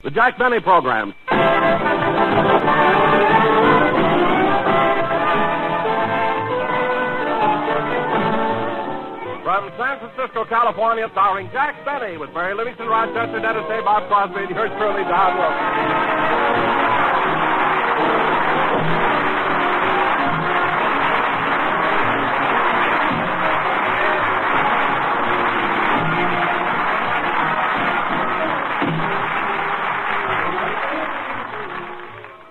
The Jack Benny Program. From San Francisco, California, starring Jack Benny with Barry Livingston, Rochester, Dennis Day, Bob Crosby, and yours truly, Don Wilson.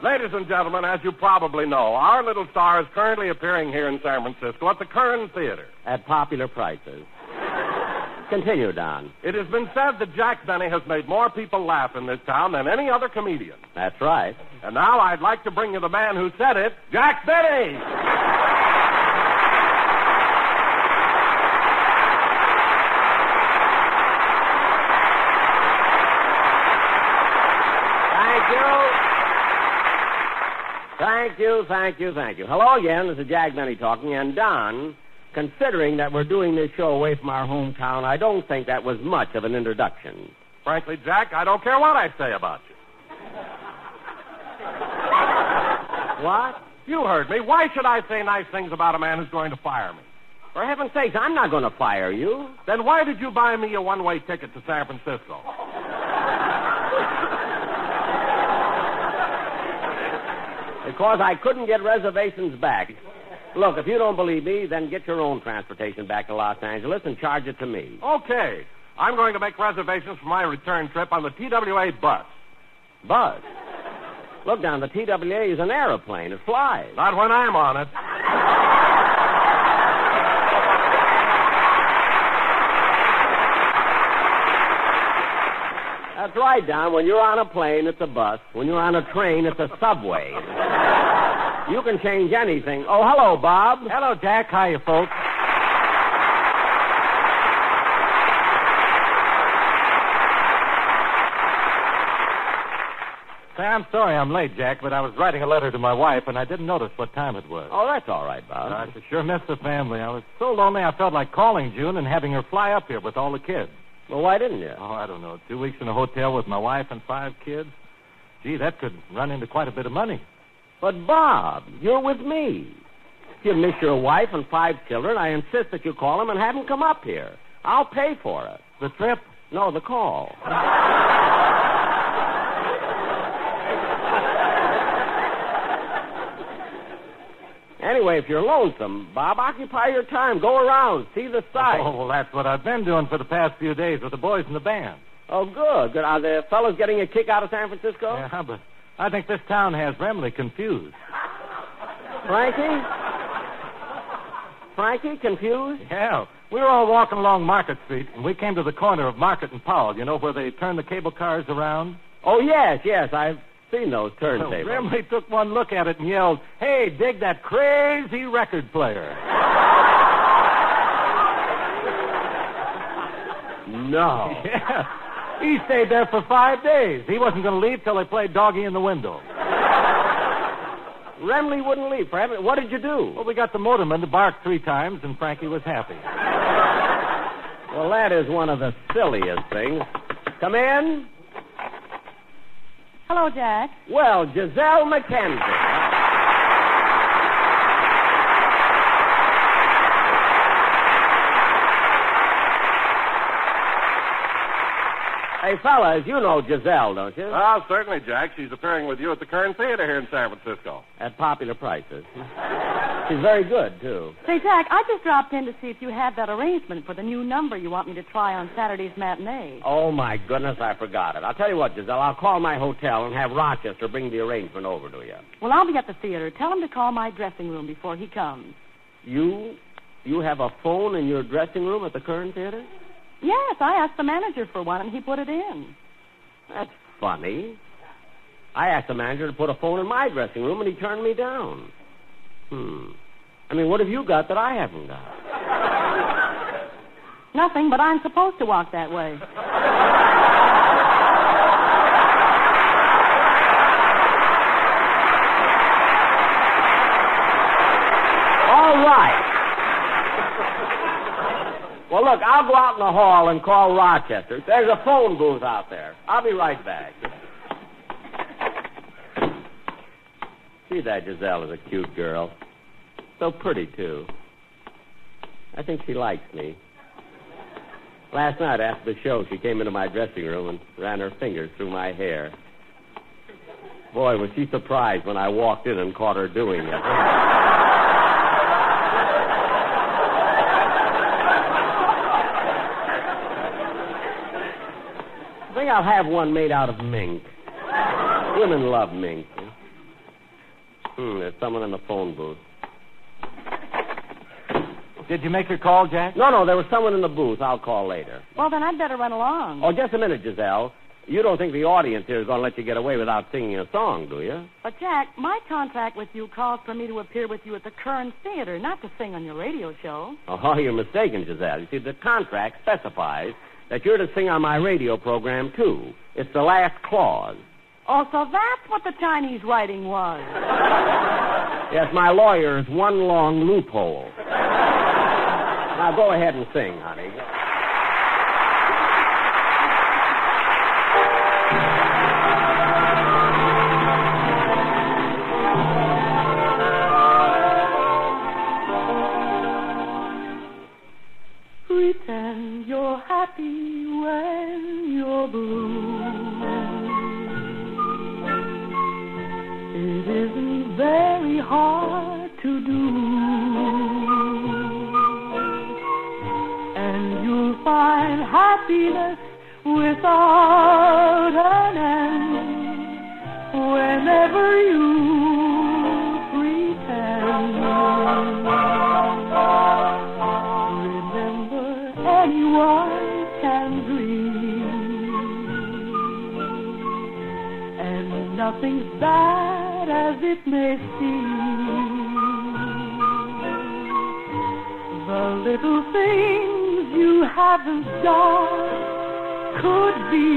Ladies and gentlemen, as you probably know, our little star is currently appearing here in San Francisco at the Kern Theater. At popular prices. Continue, Don. It has been said that Jack Benny has made more people laugh in this town than any other comedian. That's right. And now I'd like to bring you the man who said it, Jack Benny! Thank you. Hello again. This is Jack Benny talking. And, Don, considering that we're doing this show away from our hometown, I don't think that was much of an introduction. Frankly, Jack, I don't care what I say about you. What? You heard me. Why should I say nice things about a man who's going to fire me? For heaven's sakes, I'm not going to fire you. Then why did you buy me a one-way ticket to San Francisco? Because I couldn't get reservations back. Look, if you don't believe me, then get your own transportation back to Los Angeles and charge it to me. Okay. I'm going to make reservations for my return trip on the TWA bus. Bus? Look, Don, the TWA is an airplane. It flies. Not when I'm on it. That's right, Don. When you're on a plane, it's a bus. When you're on a train, it's a subway. You can change anything. Oh, hello, Bob. Hello, Jack. Hiya, folks. Say, I'm sorry I'm late, Jack, but I was writing a letter to my wife, and I didn't notice what time it was. Oh, that's all right, Bob. I sure missed the family. I was so lonely I felt like calling June and having her fly up here with all the kids. Well, why didn't you? Oh, I don't know. 2 weeks in a hotel with my wife and 5 kids. Gee, that could run into quite a bit of money. But, Bob, you're with me. If you miss your wife and 5 children, I insist that you call them and have them come up here. I'll pay for it. The trip? No, the call. Anyway, if you're lonesome, Bob, occupy your time. Go around. See the sights. Oh, well, that's what I've been doing for the past few days with the boys in the band. Oh, good. Are the fellas getting a kick out of San Francisco? Yeah, but I think this town has Remley confused. Frankie, confused? Yeah. We were all walking along Market Street, and we came to the corner of Market and Powell, you know, where they turn the cable cars around? Oh, yes. I've seen those turntables. So Remley took one look at it and yelled, "Hey, dig that crazy record player." No. Yeah. He stayed there for 5 days. He wasn't going to leave till they played Doggy in the Window. Remley wouldn't leave. What did you do? Well, we got the motorman to bark 3 times, and Frankie was happy. Well, that is one of the silliest things. Come in. Hello, Jack. Well, Giselle McKenzie. Hey, fellas, you know Giselle, don't you? Oh, certainly, Jack. She's appearing with you at the Kern Theater here in San Francisco. At popular prices. She's very good, too. Say, Jack, I just dropped in to see if you had that arrangement for the new number you want me to try on Saturday's matinee. Oh, my goodness, I forgot it. I'll tell you what, Giselle, I'll call my hotel and have Rochester bring the arrangement over to you. Well, I'll be at the theater. Tell him to call my dressing room before he comes. You have a phone in your dressing room at the Kern Theater? Yes, I asked the manager for one, and he put it in. That's funny. I asked the manager to put a phone in my dressing room, and he turned me down. I mean, what have you got that I haven't got? Nothing, but I'm supposed to walk that way. All right. Well, look, I'll go out in the hall and call Rochester. There's a phone booth out there. I'll be right back. Gee, that Giselle is a cute girl. So pretty, too. I think she likes me. Last night after the show, she came into my dressing room and ran her fingers through my hair. Boy, was she surprised when I walked in and caught her doing it. I think I'll have one made out of mink. Women love mink. There's someone in the phone booth. Did you make your call, Jack? No, there was someone in the booth. I'll call later. Well, then I'd better run along. Oh, just a minute, Giselle. You don't think the audience here is going to let you get away without singing a song, do you? But, Jack, my contract with you calls for me to appear with you at the Kern Theater, not to sing on your radio show. Oh, you're mistaken, Giselle. You see, the contract specifies that you're to sing on my radio program, too. It's the last clause. Oh, so that's what the Chinese writing was. Yes, my lawyer's one long loophole. Now, go ahead and sing, honey. Pretend you're happy when you're blue. It isn't very hard to do. And you'll find happiness without an end whenever you pretend. Remember, anyone can dream, and nothing's bad as it may seem. The little things you haven't done could be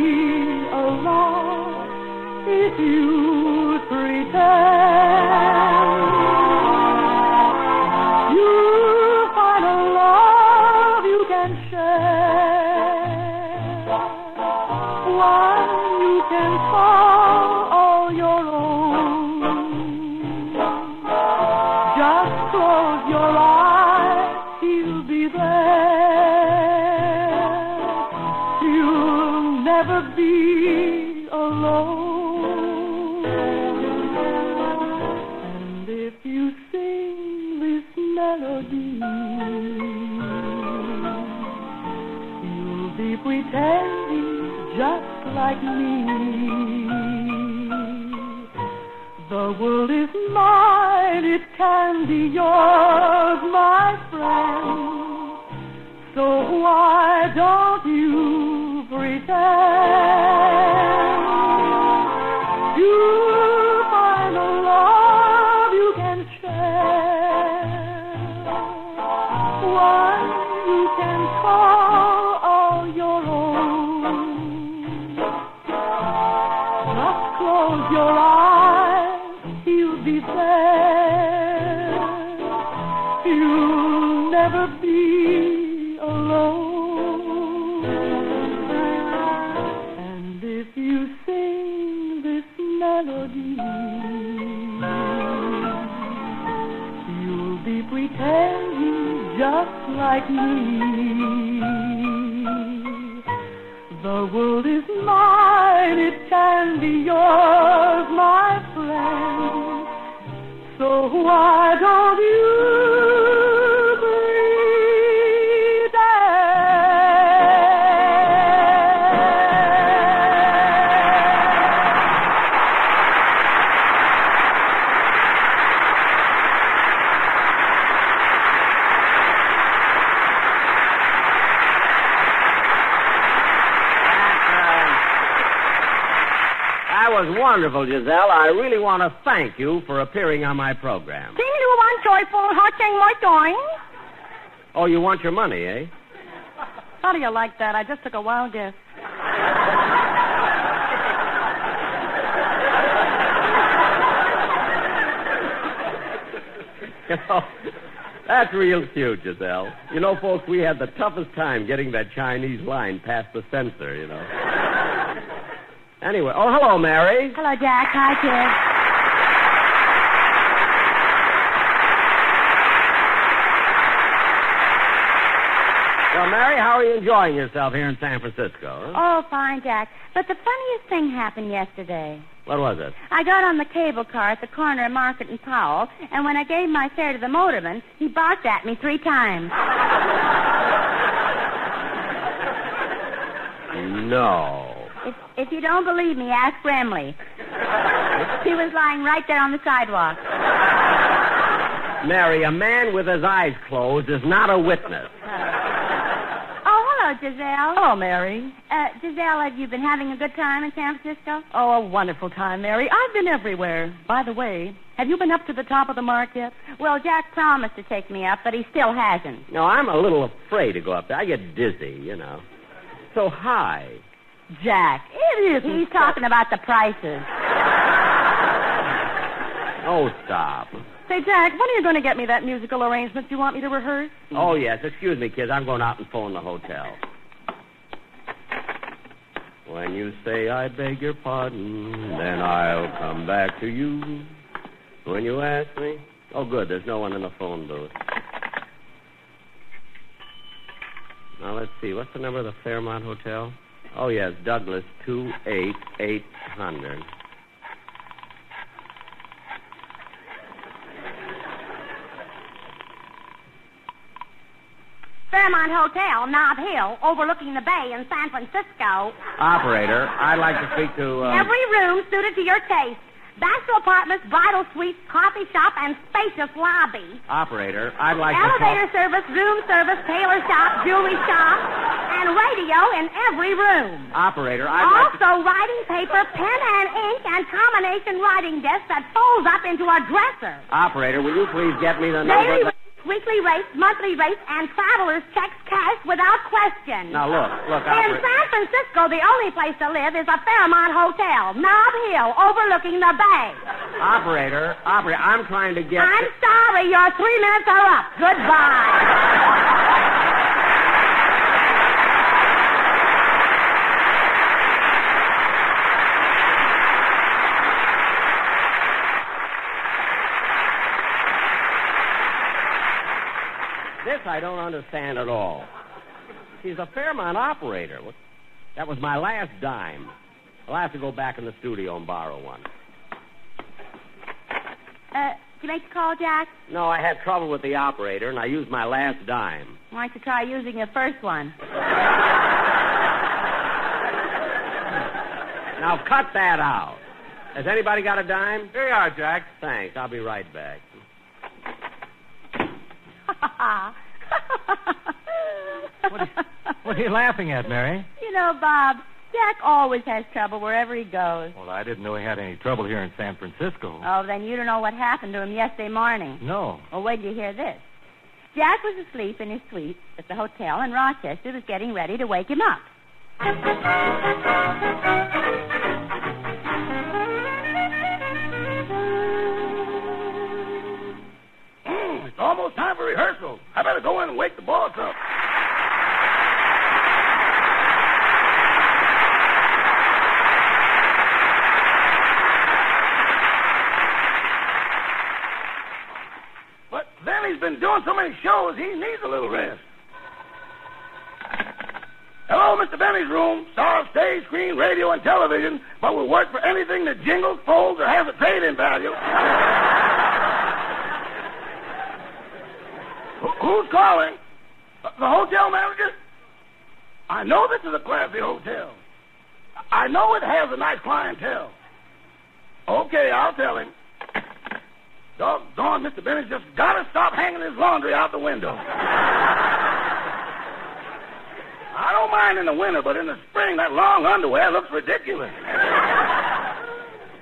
a lot if you pretend. You'll find a love you can share, one you can call all your own. Just close your eyes, he'll be there. You'll never be alone. And if you sing this melody, you'll be pretending just like me. The world is mine, it can be yours, my friend. So why don't you pretend? You'll find a love you can share, one you can call all your own. Just close your eyes, he'll be there. You'll never be alone. And if you sing this melody, you'll be pretending just like me. The world is mine, it can be yours, my friend. So why don't you That was wonderful, Giselle. I really want to thank you for appearing on my program. Oh, you want your money, eh? How do you like that? I just took a wild guess. You know, that's real cute, Giselle. You know, folks, we had the toughest time getting that Chinese line past the censor, you know. Anyway, oh, hello, Mary. Hello, Jack. Hi, kid. Well, Mary, how are you enjoying yourself here in San Francisco? Huh? Oh, fine, Jack. But the funniest thing happened yesterday. What was it? I got on the cable car at the corner of Market and Powell, and when I gave my fare to the motorman, he barked at me 3 times. No. If you don't believe me, ask Bramley. He was lying right there on the sidewalk. Mary, a man with his eyes closed is not a witness. Oh, hello, Giselle. Hello, Mary. Giselle, have you been having a good time in San Francisco? Oh, a wonderful time, Mary. I've been everywhere. By the way, have you been up to the top of the mark yet? Well, Jack promised to take me up, but he still hasn't. No, I'm a little afraid to go up there. I get dizzy, you know. So high. Jack, it isn't. He's talking about the prices. Oh, stop. Say, Jack, when are you going to get me that musical arrangement you want me to rehearse? Oh, yes. Excuse me, kids. I'm going out and phone the hotel. When you say I beg your pardon, then I'll come back to you. When you ask me... Oh, good. There's no one in the phone booth. Now, let's see. What's the number of the Fairmont Hotel? Oh, yes. Douglas 28800. Fairmont Hotel, Nob Hill, overlooking the bay in San Francisco. Operator, I'd like to speak to... Every room suited to your taste. Bachelor apartments, bridal suites, coffee shop, and spacious lobby. Operator, I'd like Elevator service, room service, tailor shop, jewelry shop, and radio in every room. Operator, I'd like to... Also, writing paper, pen and ink, and combination writing desk that folds up into a dresser. Operator, will you please get me the number... Daily rates, weekly rates, monthly rates, and travelers' checks cash without question. Now, look, In operator... San Francisco, the only place to live is a Fairmont Hotel, Nob Hill, overlooking the bay. Operator, I'm trying to get... I'm sorry, your 3 minutes are up. Goodbye. This I don't understand at all. She's a Fairmont operator. That was my last dime. I'll have to go back in the studio and borrow one. Did you make the call, Jack? No, I had trouble with the operator, and I used my last dime. Why don't you try using your first one? Now, cut that out. Has anybody got a dime? Here you are, Jack. Thanks. I'll be right back. What are you laughing at, Mary? You know, Bob, Jack always has trouble wherever he goes. Well, I didn't know he had any trouble here in San Francisco. Oh, then you don't know what happened to him yesterday morning. No. Well, wait till you hear this. Jack was asleep in his suite at the hotel, and Rochester was getting ready to wake him up. It's almost time for rehearsal. I better go in and wake the boss up. But then he's been doing so many shows, he needs a little rest. Hello, Mr. Benny's room. Star of stage, screen, radio, and television, but will work for anything that jingles, folds, or has a trade-in value. Who's calling? The hotel manager? I know this is a classy hotel. I know it has a nice clientele. Okay, I'll tell him. Doggone, Mr. Bennett's just got to stop hanging his laundry out the window. I don't mind in the winter, but in the spring, that long underwear looks ridiculous.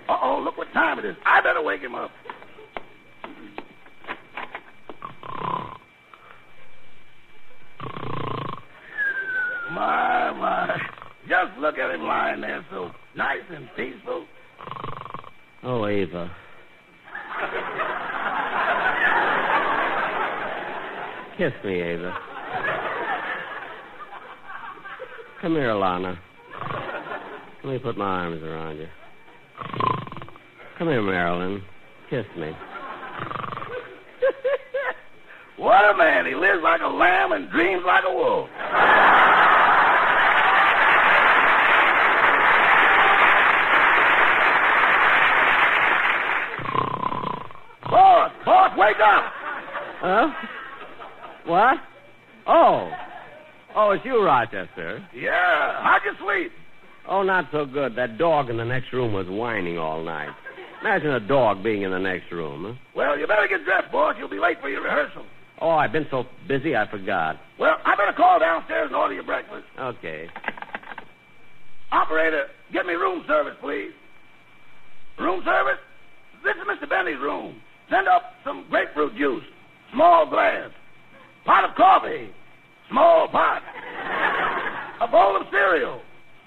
Uh-oh, look what time it is. I better wake him up. My. Just look at him lying there so nice and peaceful. Oh, Ava. Kiss me, Ava. Come here, Lana. Let me put my arms around you. Come here, Marilyn. Kiss me. What a man. He lives like a lamb and dreams like a wolf. Boss, wake up. Huh? What? Oh, it's you, Rochester. Yeah, how'd you sleep? Oh, not so good. That dog in the next room was whining all night. Imagine a dog being in the next room, huh? Well, you better get dressed, boss. You'll be late for your rehearsal. Oh, I've been so busy I forgot. Well, I better call downstairs and order your breakfast. Okay. Operator, get me room service, please. Room service? This is Mr. Benny's room. Send up some grapefruit juice, small glass. Pot of coffee, small pot. A bowl of cereal,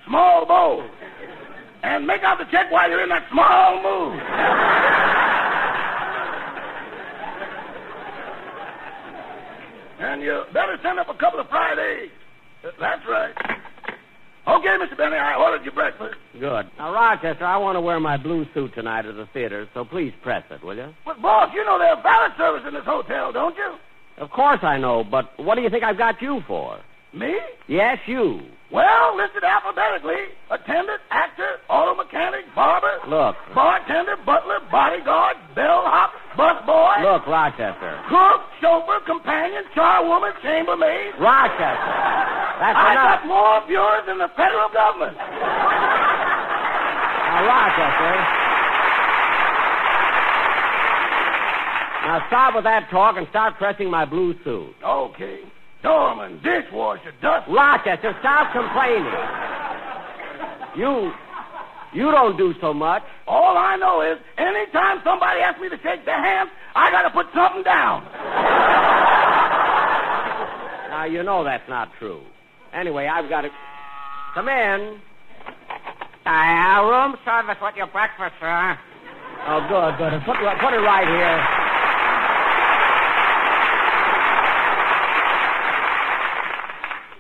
small bowl. And make out the check while you're in that small mood. And you better send up a couple of fried eggs. That's right. Okay, Mr. Benny, I ordered your breakfast. Good. Now, Rochester, I want to wear my blue suit tonight at the theater, so please press it, will you? But, boss, you know there's valet service in this hotel, don't you? Of course I know, but what do you think I've got you for? Me? Yes, you. Well, listed alphabetically. Attendant, actor, auto mechanic, barber. Look. Bartender, butler, bodyguard, bellhop, busboy. Look, Rochester. Cook, chauffeur, companion, charwoman, chambermaid. Rochester. That's I enough. got more viewers than the federal government. Now, Rochester. Now, stop with that talk and start pressing my blue suit. Okay. Doorman, dishwasher, dust. Rochester, stop complaining. You don't do so much. All I know is, anytime somebody asks me to shake their hand, I got to put something down. Now, you know that's not true. Anyway, I've got to... Come in. Room service with your breakfast, sir. Oh, good. Put it right here.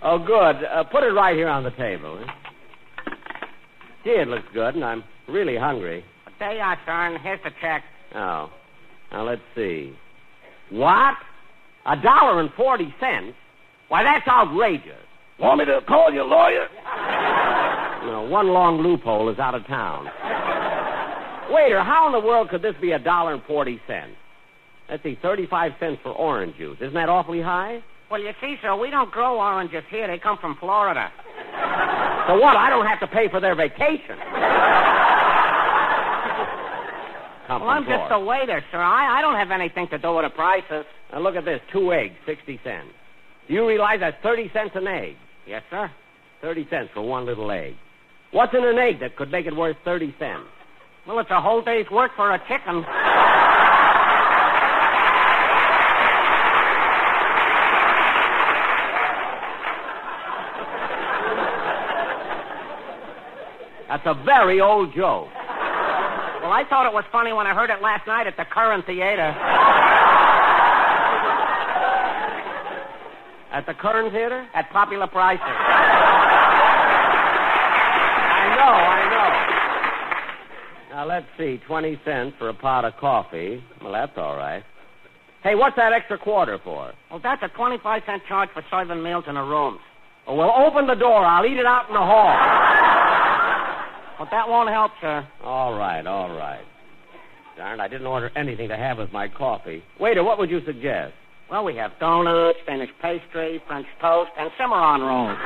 Oh, good. Put it right here on the table. Gee, it looks good, and I'm really hungry. There you are, son. Here's the check. Oh. Now, let's see. What? $1.40? Why, that's outrageous. Want me to call your lawyer? No, one long loophole is out of town. Waiter, how in the world could this be $1.40? Let's see, 35 cents for orange juice. Isn't that awfully high? Well, you see, sir, we don't grow oranges here. They come from Florida. So what? I don't have to pay for their vacation. Well, I'm just a waiter, sir. I don't have anything to do with the prices. Now, look at this. 2 eggs, 60 cents. Do you realize that's 30 cents an egg? Yes, sir. 30 cents for one little egg. What's in an egg that could make it worth 30 cents? Well, it's a whole day's work for a chicken. That's a very old joke. Well, I thought it was funny when I heard it last night at the Current Theater. At the Current Theater? At popular prices. I know. Now, let's see. 20 cents for a pot of coffee. Well, that's all right. Hey, what's that extra quarter for? Well, that's a 25-cent charge for serving meals in the rooms. Oh, well, open the door. I'll eat it out in the hall. But that won't help, sir. All right. Darn, I didn't order anything to have with my coffee. Waiter, what would you suggest? Well, we have donuts, Spanish pastry, French toast, and Cimarron rolls.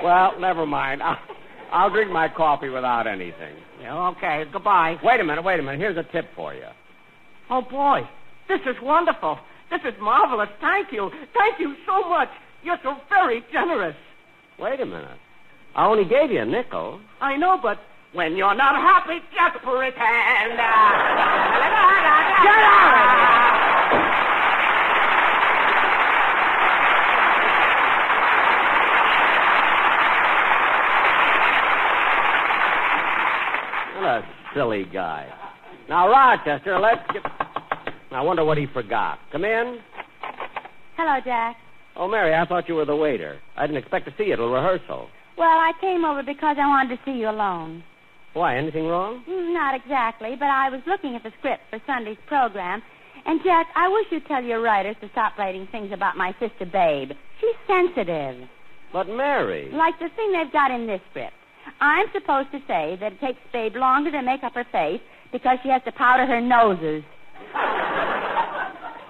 Well, never mind. I'll drink my coffee without anything. Yeah, okay. Goodbye. Wait a minute. Here's a tip for you. Oh, boy. This is wonderful. This is marvelous. Thank you. Thank you so much. You're so very generous. Wait a minute. I only gave you a nickel. I know, but when you're not happy, just pretend. Get out of here! What a silly guy. Now, Rochester, let's get... I wonder what he forgot. Come in. Hello, Jack. Oh, Mary, I thought you were the waiter. I didn't expect to see you at a rehearsal. Well, I came over because I wanted to see you alone. Why, anything wrong? Not exactly, but I was looking at the script for Sunday's program. And, Jack, I wish you'd tell your writers to stop writing things about my sister Babe. She's sensitive. But, Mary... Like the thing they've got in this script. I'm supposed to say that it takes Babe longer to make up her face because she has to powder her noses.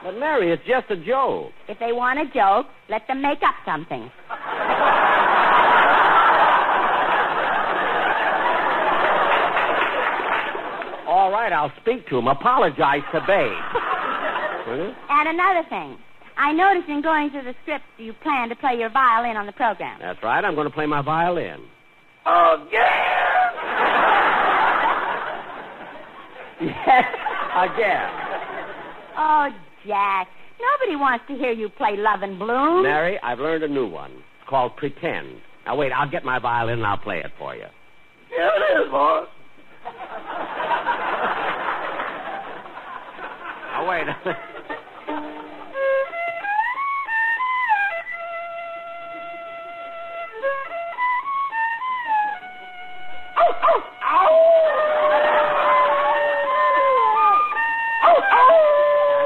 But, Mary, it's just a joke. If they want a joke, let them make up something. All right, I'll speak to him. Apologize to Babe. And another thing. I noticed in going through the script you plan to play your violin on the program. That's right. I'm going to play my violin. Again! Yes, again. Oh, Jack. Nobody wants to hear you play Love and Bloom. Mary, I've learned a new one. It's called Pretend. Now, wait, I'll get my violin and I'll play it for you. Here it is, boss. Now, wait.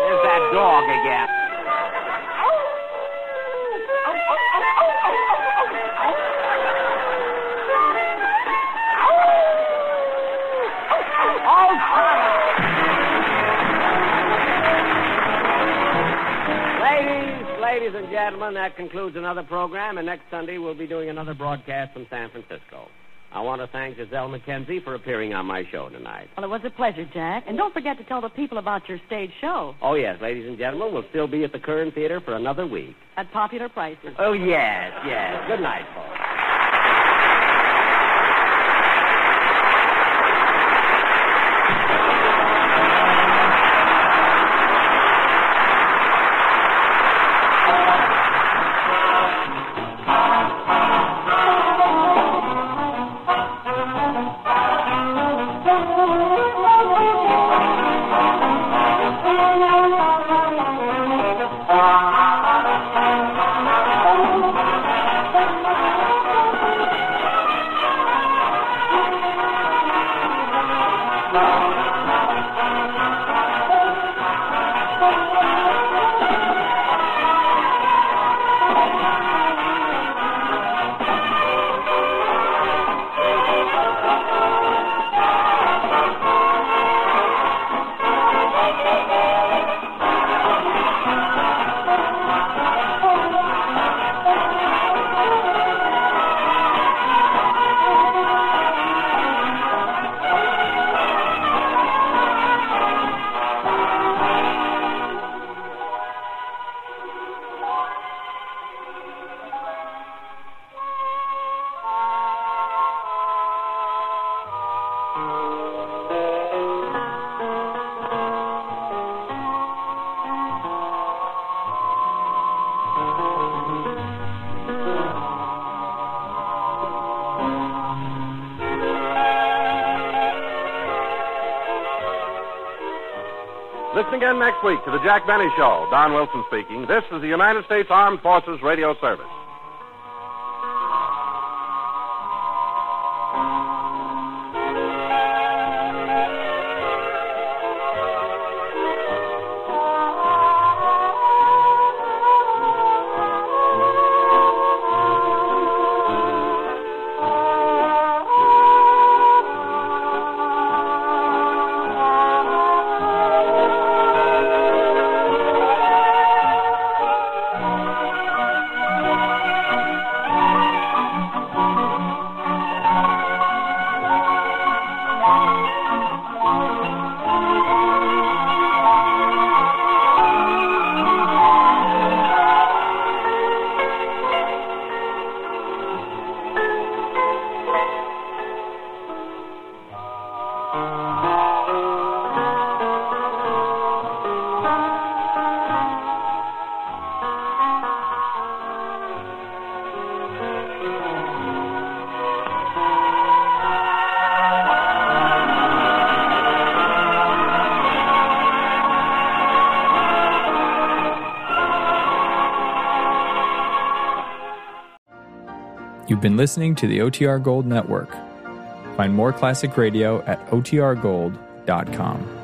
There's that dog again. Ladies and gentlemen, that concludes another program, and next Sunday we'll be doing another broadcast from San Francisco. I want to thank Giselle McKenzie for appearing on my show tonight. Well, it was a pleasure, Jack. And don't forget to tell the people about your stage show. Oh, yes, ladies and gentlemen, we'll still be at the Kern Theater for another week. At popular prices. Oh, yes. Good night, folks. Listen again next week to the Jack Benny Show. Don Wilson speaking. This is the United States Armed Forces Radio Service. You've been listening to the OTR Gold Network. Find more classic radio at otrgold.com.